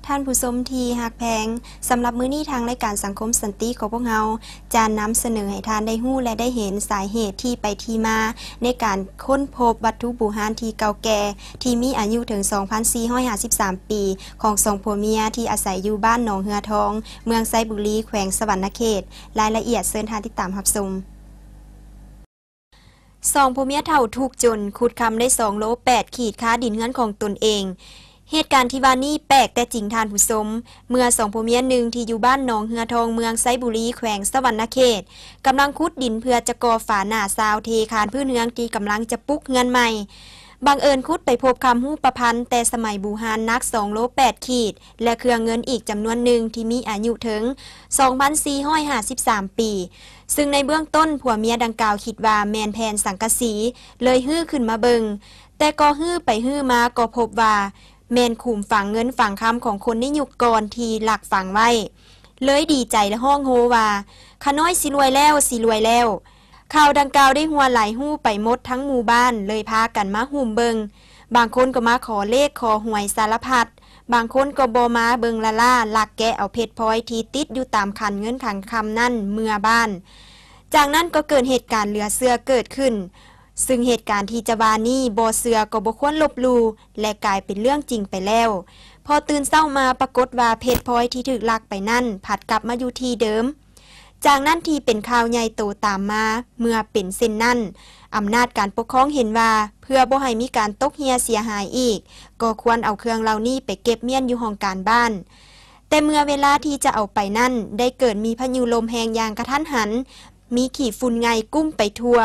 ท่านผู้ชมที่ฮักแพงสำหรับมื้อนี้ทางรายการสังคมสันติของพวกเราจะนำเสนอให้ท่านได้ฮู้และได้เห็นสาเหตุที่ไปที่มาในการค้นพบวัตถุโบราณที่เก่าแก่ที่มีอายุถึง 2,453 ปีของสองผัวเมียที่อาศัยอยู่บ้านหนองเหือทองเมืองไซบุรีแขวงสวรรณเขตรายละเอียดเชิญท่านติดตามรับชมสองผัวเมียเฒ่าทุกข์จนขุดคำได้2โล8ขีดค้าดินเฮือนของตนเองเหตุการณ์ที่ว่านี้แปลกแต่จริงท่านผู้ชมเมื่อสองผัวเมียหนึ่งที่อยู่บ้านหนองเหือทองเมืองไซบุรีแขวงสวรรณเขตกำลังขุดดินเพื่อจะก่อฝาหน้าซาวเทคานพื้นเฮือนที่กำลังจะปลุกเฮือนใหม่บังเอิญขุดไปพบคำฮู้ประพันธ์แต่สมัยบูฮานนัก2โล8ขีดและเครื่องเงินอีกจำนวนหนึ่งที่มีอายุถึง 2,453 ปีซึ่งในเบื้องต้นผัวเมียดังกล่าวคิดว่าแมนแผนสังกะสีเลยฮื้อขึ้นมาเบิงแต่ก็ฮื้อไปฮื้อมาก็พบว่าแมนขุมฝังเงินฝังคำของคนในยุคก่อนที่หลักฝังไว้เลยดีใจและห้องโฮว่าข้าน้อยสิรวยแล้วสิรวยแล้วข่าวดังกล่าวได้หัวไหลหู้ไปหมดทั้งหมู่บ้านเลยพากันมาหุ่มเบิงบางคนก็มาขอเลขขอหวยสารพัดบางคนก็บ่มาเบิงละล่าลักแกะเอาเพชรพลอยที่ติดอยู่ตามขันเงินขังคำนั่นเมื่อบ้านจากนั้นก็เกิดเหตุการณ์เหลือเชื่อเกิดขึ้นซึ่งเหตุการณ์ที่จะว่านี้บ่เชื่อก็บ่ควรลบลู่และกลายเป็นเรื่องจริงไปแล้วพอตื่นเช้ามาปรากฏว่าเพชรพลอยที่ถูกลักไปนั่นผัดกลับมาอยู่ที่เดิมจากนั้นที่เป็นข่าวใหญ่โตตามมาเมื่อเป็นเส้นนั้นอำนาจการปกครองเห็นว่าเพื่อบ่ให้มีการตกเหียเสียหายอีกก็ควรเอาเครื่องเหล่านี้ไปเก็บเมียนอยู่ห้องการบ้านแต่เมื่อเวลาที่จะเอาไปนั่นได้เกิดมีพายุลมแรงอย่างกระทันหันมีขี้ฝุ่นไงกุ้มไปทั่ว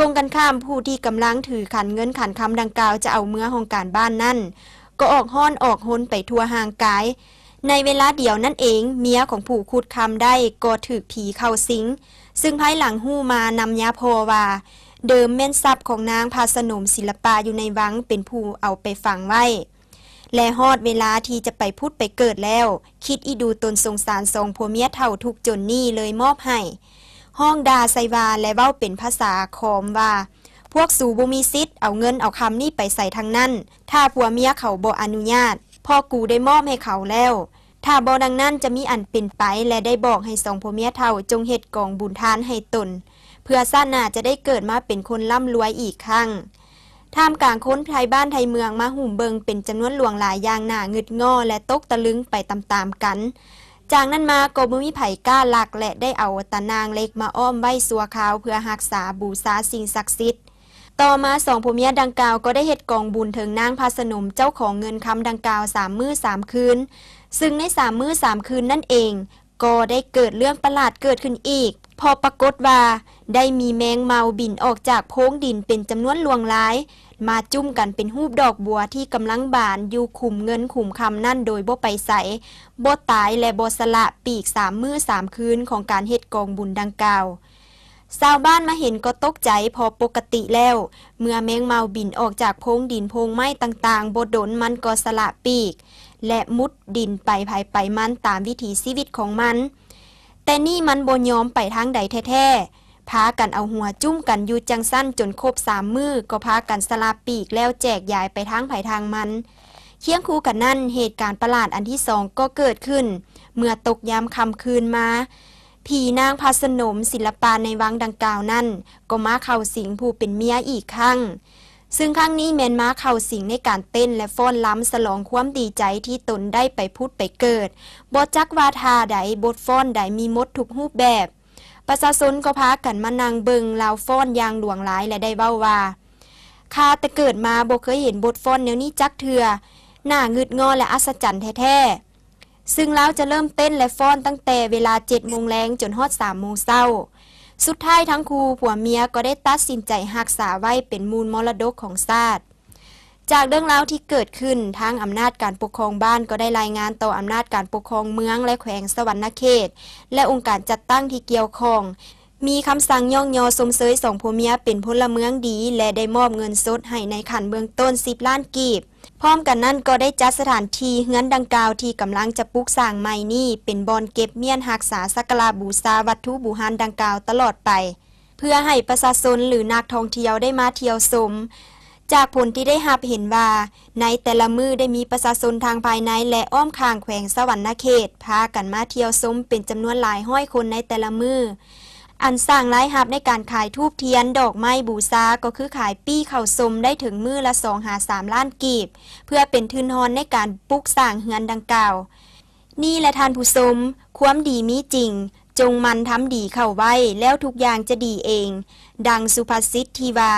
กงกันข้ามผู้ที่กำลังถือขันเงินขันคำดังกล่าวจะเอาเมื่อห้องการบ้านนั่นก็ออกห้อนออกหนไปทั่วห่างกายในเวลาเดียวนั่นเองเมียของผู้ขุดคำได้ก็ถูกผีเข้าสิงซึ่งภายหลังหู้มานำยาโพว่าเดิมแม่นทรัพย์ของนางพาสนมศิลปะอยู่ในวังเป็นผู้เอาไปฝังไว้และฮอดเวลาที่จะไปพุทธไปเกิดแล้วคิดอีดูตนสงสารทรงผัวเมียเฒ่าทุกจนนี่เลยมอบให้ห้องดาไซวาและเว้าเป็นภาษาคอมว่าพวกสูบ่มีสิทธิ์เอาเงินเอาคำนี้ไปใส่ทางนั้นถ้าผัวเมียเขาบ่อนุญาตพ่อกูได้มอบให้เขาแล้วถ้าบ่ดังนั้นจะมีอันเป็นไปและได้บอกให้สองผัวเมียเฒ่าจงเฮ็ดกองบุญทานให้ตนเพื่อซ่านหน้าจะได้เกิดมาเป็นคนร่ำรวยอีกครั้งท่ามกลางคนไทยบ้านไทยเมืองมาหุ่มเบิงเป็นจำนวนหลวงหลายอย่างหน้างึดง่อและตกตะลึงไปตามๆกันจากนั้นมาก็บ่มีไผกล้าลักและได้เอาตะนางเล็กมาอ้อมไว้สัวขาวเพื่อรักษาบูชาสิ่งศักดิ์สิทธิ์ต่อมาสองผัวเมียดังกล่าวก็ได้เฮ็ดกองบุญถึงนางพาสนมเจ้าของเงินคำดังกล่าว3 มื้อ 3 คืนซึ่งใน3 มื้อ 3 คืนนั่นเองก็ได้เกิดเรื่องประหลาดเกิดขึ้นอีกพอปรากฏว่าได้มีแมงเมาบินออกจากโพรงดินเป็นจำนวนหลวงหลายมาจุ่มกันเป็นรูปดอกบัวที่กำลังบานอยู่ขุมเงินขุมคำนั่นโดยบ่ไปใส่บ่ตายและบ่สละปีก3 มื้อ 3 คืนของการเฮ็ดกองบุญดังกล่าวชาวบ้านมาเห็นก็ตกใจพอปกติแล้วเมื่อแมงเมาบินออกจากโพรงดินโพรงไม้ต่างๆบ่ดนมันก็สละปีกและมุดดินไปภายไปมันตามวิถีชีวิตของมันแต่นี่มันบ่ยอมไปทางใดแท้ๆพากันเอาหัวจุ้มกันอยู่จังสั้นจนครบ3 มื้อก็พากันสละปีกแล้วแจกยายไปทางไผทางมันเคียงคู่กันนั่นเหตุการณ์ประหลาดอันที่2ก็เกิดขึ้นเมื่อตกยามค่ำคืนมาผีนางพาสนมศิลปะในวังดังกล่าวนั่นก็มาเข้าสิงผู้เป็นเมียอีกครั้งซึ่งครั้งนี้แม่นมาเข้าสิงในการเต้นและฟ้อนล้ำฉลองความดีใจที่ตนได้ไปพุทธไปเกิดบ่จักว่าท่าใดบทฟ้อนใดมีหมดทุกรูปแบบประชาชนก็พากันมานั่งเบิงลาวฟ้อนอย่างหลวงหลายและได้เว้าว่าข้าแต่เกิดมาบ่เคยเห็นบทฟ้อนแนวนี้จักเทื่อหน้างึดงอและอัศจรรย์แท้ๆซึ่งแล้วจะเริ่มเต้นและฟ้อนตั้งแต่เวลา 7 โมงแลงจนฮอด 3 โมงเช้าสุดท้ายทั้งคู่ผัวเมียก็ได้ตัดสินใจรักษาไว้เป็นมูลมรดกของชาติจากเรื่องราวที่เกิดขึ้นทางอำนาจการปกครองบ้านก็ได้รายงานต่ออำนาจการปกครองเมืองและแขวงสวรรณเขตและองค์การจัดตั้งที่เกี่ยวข้องมีคำสั่งย่องยอสมเสย2ผัวเมียเป็นพลเมืองดีและได้มอบเงินสดให้ในขั้นเบื้องต้น10 ล้านกีบพร้อมกันนั้นก็ได้จัดสถานที่เฮือนดังกล่าวที่กำลังจะปลูกสร้างใหม่นี้เป็นบ่อนเก็บเมียนรักษาสักการะบูชาวัตถุโบราณดังกล่าวตลอดไปเพื่อให้ประชาชนหรือนักท่องเที่ยวได้มาเที่ยวชม จากผลที่ได้รับเห็นว่าในแต่ละมือได้มีประชาชนทางภายในและอ้อมข้างแขวงสวรรณเขตพากันมาเที่ยวชมเป็นจำนวนหลายห้อยคนในแต่ละมืออันสร้างรายรับในการขายธูปเทียนดอกไม้บูชาก็คือขายปี้เข้าชมได้ถึงมือละ2-3 ล้านกีบเพื่อเป็นทุนทอนในการปลูกสร้างเฮือนดังกล่าวนี่และท่านผู้ชมความดีมีจริงจงมันทำดีเข้าไว้แล้วทุกอย่างจะดีเองดังสุภาษิตที่ว่า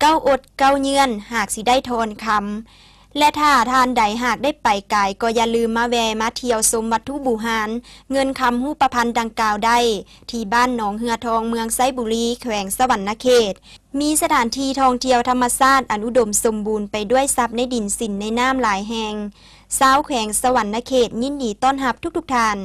เก้าอดเก้าเยือนหากสิได้ทอนคำและถ้าทานใดหากได้ไปไกลก็อย่าลืมมาแวะมาเที่ยวชมวัตถุบูหารเงินคำหูประพันธ์ดังกล่าวได้ที่บ้านหนองเหือทองเมืองไซบุรีแขวงสวรรณเขตมีสถานที่ท่องเที่ยวธรรมชาติอุดมสมบูรณ์ไปด้วยทรัพย์ในดินสินในน้ำหลายแห่งชาวแขวงสวรรณเขตยินดีต้อนรับทุกท่าน